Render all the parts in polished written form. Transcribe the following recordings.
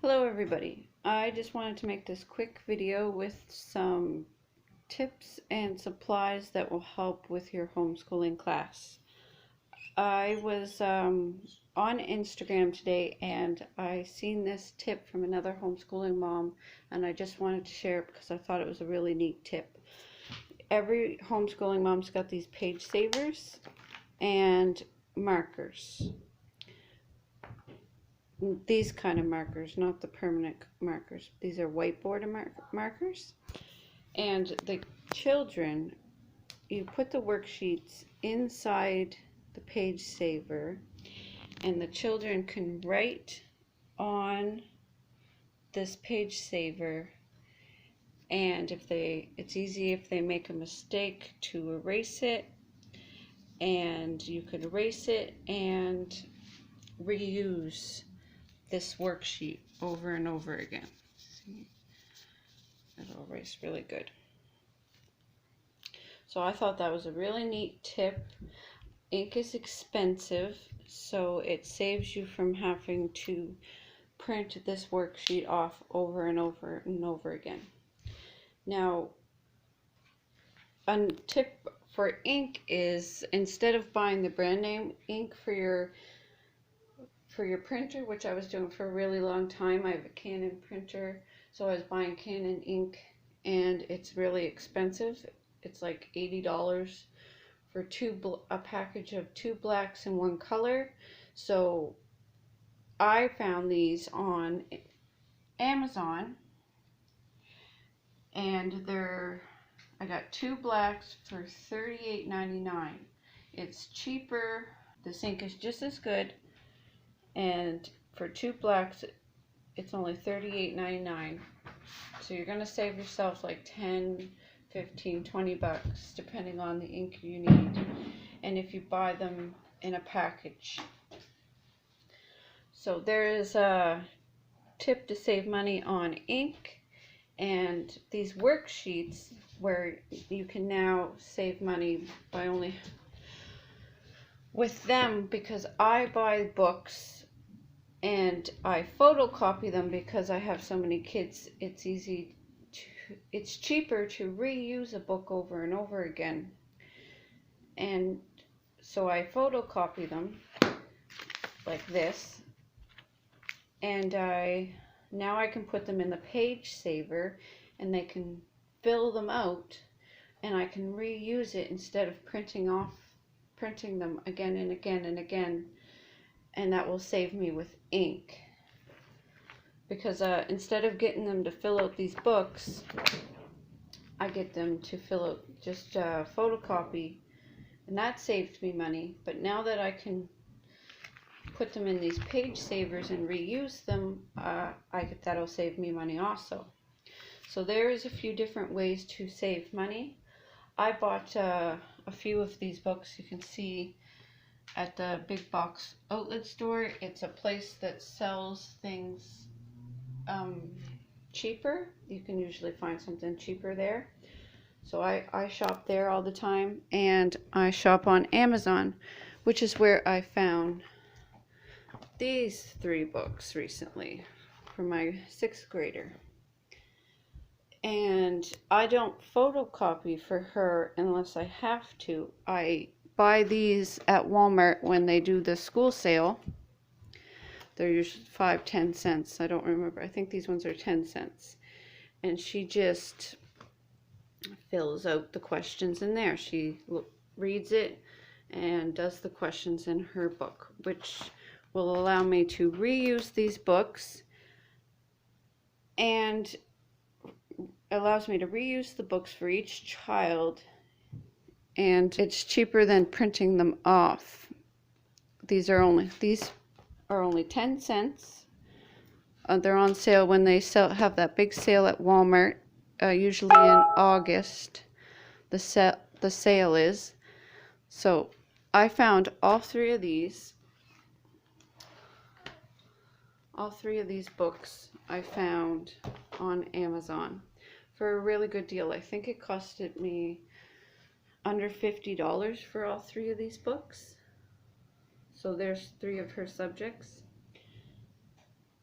Hello everybody. I just wanted to make this quick video with some tips and supplies that will help with your homeschooling class. I was on Instagram today and I seen this tip from another homeschooling mom, and I just wanted to share it because I thought it was a really neat tip. Every homeschooling mom's got these page savers and markers. These kind of markers, not the permanent markers. These are whiteboard markers. And the children, you put the worksheets inside the page saver, and the children can write on this page saver, and it's easy if they make a mistake to erase it, and you could erase it and reuse this worksheet over and over again. See, it'll erase really good. So I thought that was a really neat tip. Ink is expensive, so it saves you from having to print this worksheet off over and over and over again. Now, a tip for ink is, instead of buying the brand name ink for your printer, which I was doing for a really long time. I have a Canon printer, so I was buying Canon ink, and it's really expensive. It's like $80 for a package of 2 blacks and 1 color. So I found these on Amazon, and I got 2 blacks for $38.99. It's cheaper. This ink is just as good. And for 2 blacks, it's only $38.99. So you're going to save yourself like 10, 15, 20 bucks, depending on the ink you need. And if you buy them in a package. So there is a tip to save money on ink, and these worksheets where you can now save money by only with them, because I buy books and I photocopy them because I have so many kids. It's cheaper to reuse a book over and over again. And so I photocopy them like this, and now I can put them in the page saver, and they can fill them out, and I can reuse it instead of printing them again and again and again. And that will save me with ink, because instead of getting them to fill out these books, I get them to fill out just photocopy, and that saved me money. But now that I can put them in these page savers and reuse them, that'll save me money also. So there is a few different ways to save money. I bought a few of these books. You can see at the big box outlet store. It's a place that sells things cheaper. You can usually find something cheaper there. So I shop there all the time, and I shop on Amazon, which is where I found these 3 books recently for my 6th grader. And I don't photocopy for her unless I have to. I buy these at Walmart when they do the school sale. They're usually 5-10 cents. I don't remember. I think these ones are 10 cents. And she just fills out the questions in there. She reads it and does the questions in her book, which will allow me to reuse these books, and allows me to reuse the books for each child, and it's cheaper than printing them off. These are only 10 cents. They're on sale when they have that big sale at Walmart, usually in August. The sale is. So I found all 3 of these. All 3 of these books I found on Amazon for a really good deal. I think it costed me under $50 for all 3 of these books. So there's 3 of her subjects.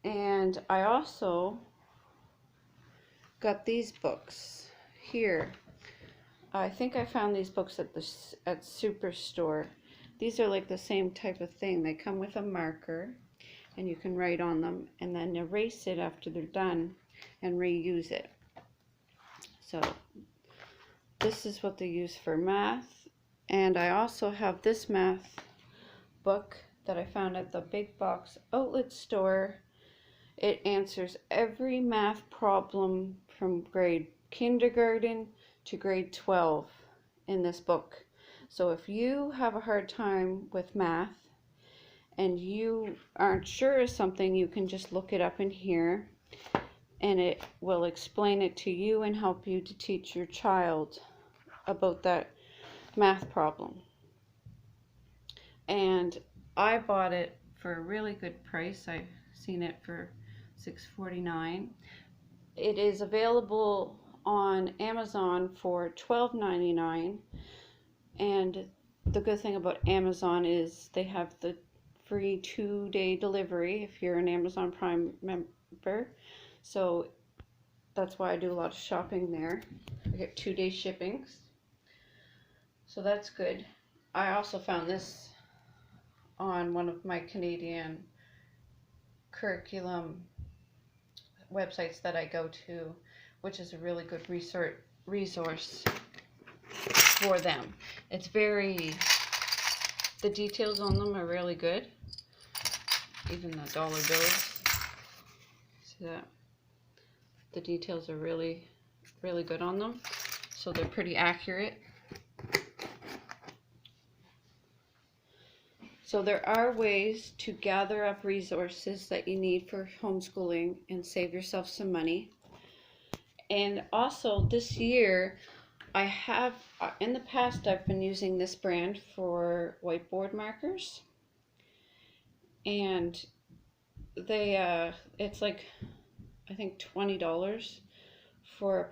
And I also got these books here. I think I found these books at Superstore. These are like the same type of thing. They come with a marker and you can write on them and then erase it after they're done and reuse it. So this is what they use for math. And I also have this math book that I found at the big box outlet store. It answers every math problem from grade kindergarten to grade 12 in this book. So if you have a hard time with math and you aren't sure of something, you can just look it up in here and it will explain it to you and help you to teach your child about that math problem. And I bought it for a really good price. I've seen it for $6.49. It is available on Amazon for $12.99. And the good thing about Amazon is they have the free 2-day delivery if you're an Amazon Prime member. So that's why I do a lot of shopping there. I get 2-day shippings. So that's good. I also found this on one of my Canadian curriculum websites that I go to, which is a really good resource for them. It's the details on them are really good. Even the dollar bills. See that? The details are really, really good on them. So they're pretty accurate. So there are ways to gather up resources that you need for homeschooling and save yourself some money. And also this year, I have, in the past, I've been using this brand for whiteboard markers. And they, it's like, I think $20 for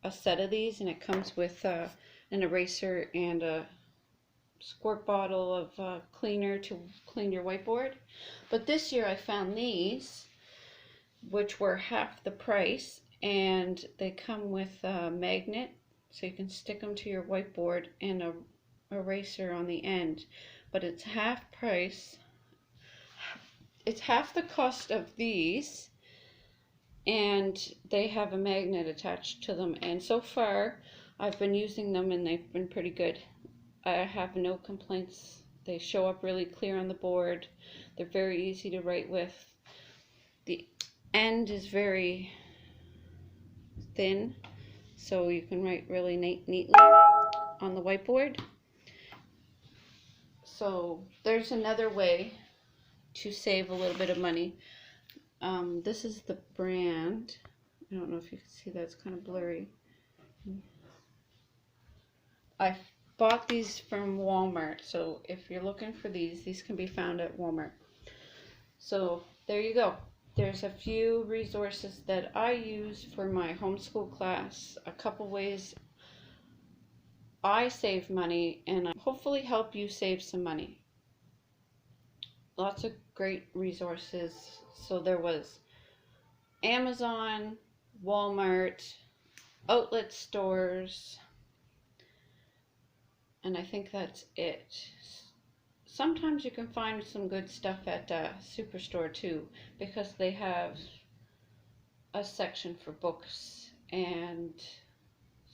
a set of these. And it comes with an eraser and a squirt bottle of cleaner to clean your whiteboard. But this year I found these, which were half the price, and they come with a magnet so you can stick them to your whiteboard and a eraser on the end. But it's half price. It's half the cost of these, and they have a magnet attached to them. And so far I've been using them and they've been pretty good. I have no complaints. They show up really clear on the board. They're very easy to write with. The end is very thin, so you can write really neatly on the whiteboard. So there's another way to save a little bit of money. This is the brand. I don't know if you can see that, it's kind of blurry. I bought these from Walmart, so if you're looking for these can be found at Walmart. So there you go. There's a few resources that I use for my homeschool class, a couple ways I save money, and I hopefully help you save some money. Lots of great resources. So there was Amazon, Walmart, outlet stores, and I think that's it. Sometimes you can find some good stuff at Superstore too, because they have a section for books and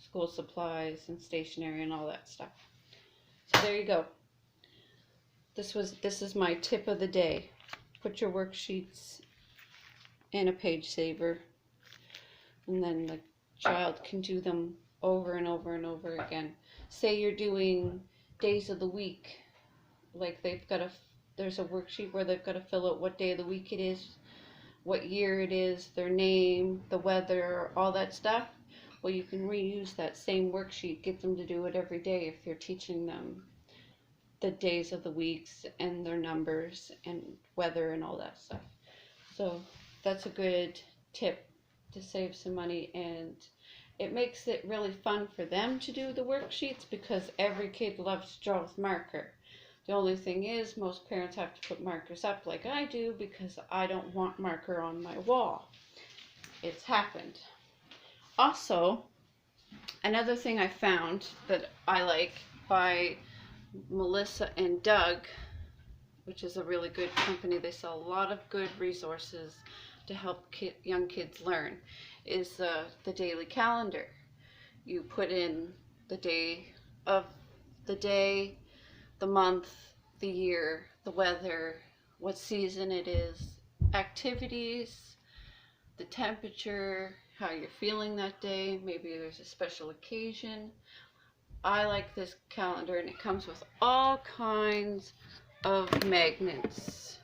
school supplies and stationery and all that stuff. So there you go. This is my tip of the day. Put your worksheets in a page saver, and then the child can do them over and over and over again. Say you're doing days of the week, like there's a worksheet where they've got to fill out what day of the week it is, what year it is, their name, the weather, all that stuff. Well, you can reuse that same worksheet, get them to do it every day if you're teaching them the days of the weeks and their numbers and weather and all that stuff. So that's a good tip to save some money, and it makes it really fun for them to do the worksheets because every kid loves to draw with marker. The only thing is, most parents have to put markers up like I do because I don't want marker on my wall. It's happened. Also, another thing I found that I like by Melissa and Doug, which is a really good company. They sell a lot of good resources to help young kids learn, is the daily calendar. You put in the day, the month, the year, the weather, what season it is, activities, the temperature, how you're feeling that day, maybe there's a special occasion. I like this calendar, and it comes with all kinds of magnets.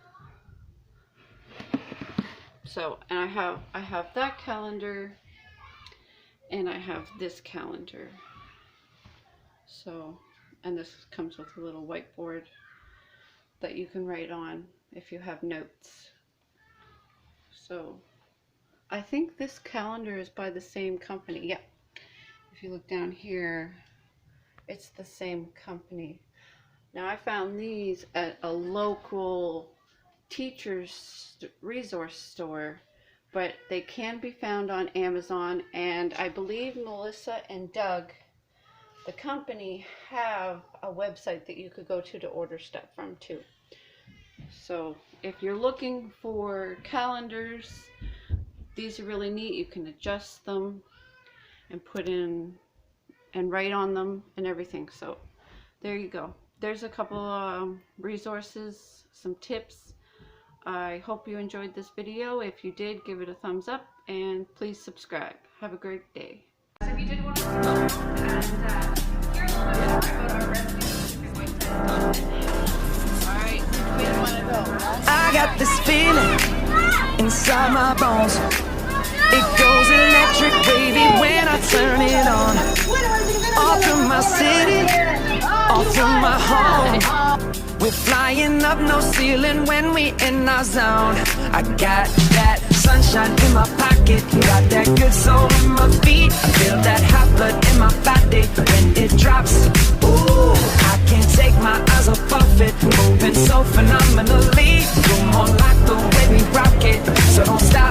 So, and I have that calendar, and I have this calendar. So, and this comes with a little whiteboard that you can write on if you have notes. So, I think this calendar is by the same company. Yeah, if you look down here, it's the same company. Now, I found these at a local teacher's resource store, but they can be found on Amazon, and I believe Melissa and Doug, the company, have a website that you could go to order stuff from too. So if you're looking for calendars, these are really neat. You can adjust them and put in and write on them and everything. So there you go. There's a couple resources, some tips. I hope you enjoyed this video. If you did, give it a thumbs up and please subscribe. Have a great day. So if you did want to go and hear a little bit more about our recipes, you're going to Alright, we don't want to go. I got this feeling inside my bones. It goes electric wavy when I turn it on. All through my city, all through my home. We're flying up no ceiling when we in our zone. I got that sunshine in my pocket, got that good soul in my feet. I feel that hot blood in my body when it drops. Ooh, I can't take my eyes off of it, moving so phenomenally. Come on, like the way we rock it, so don't stop.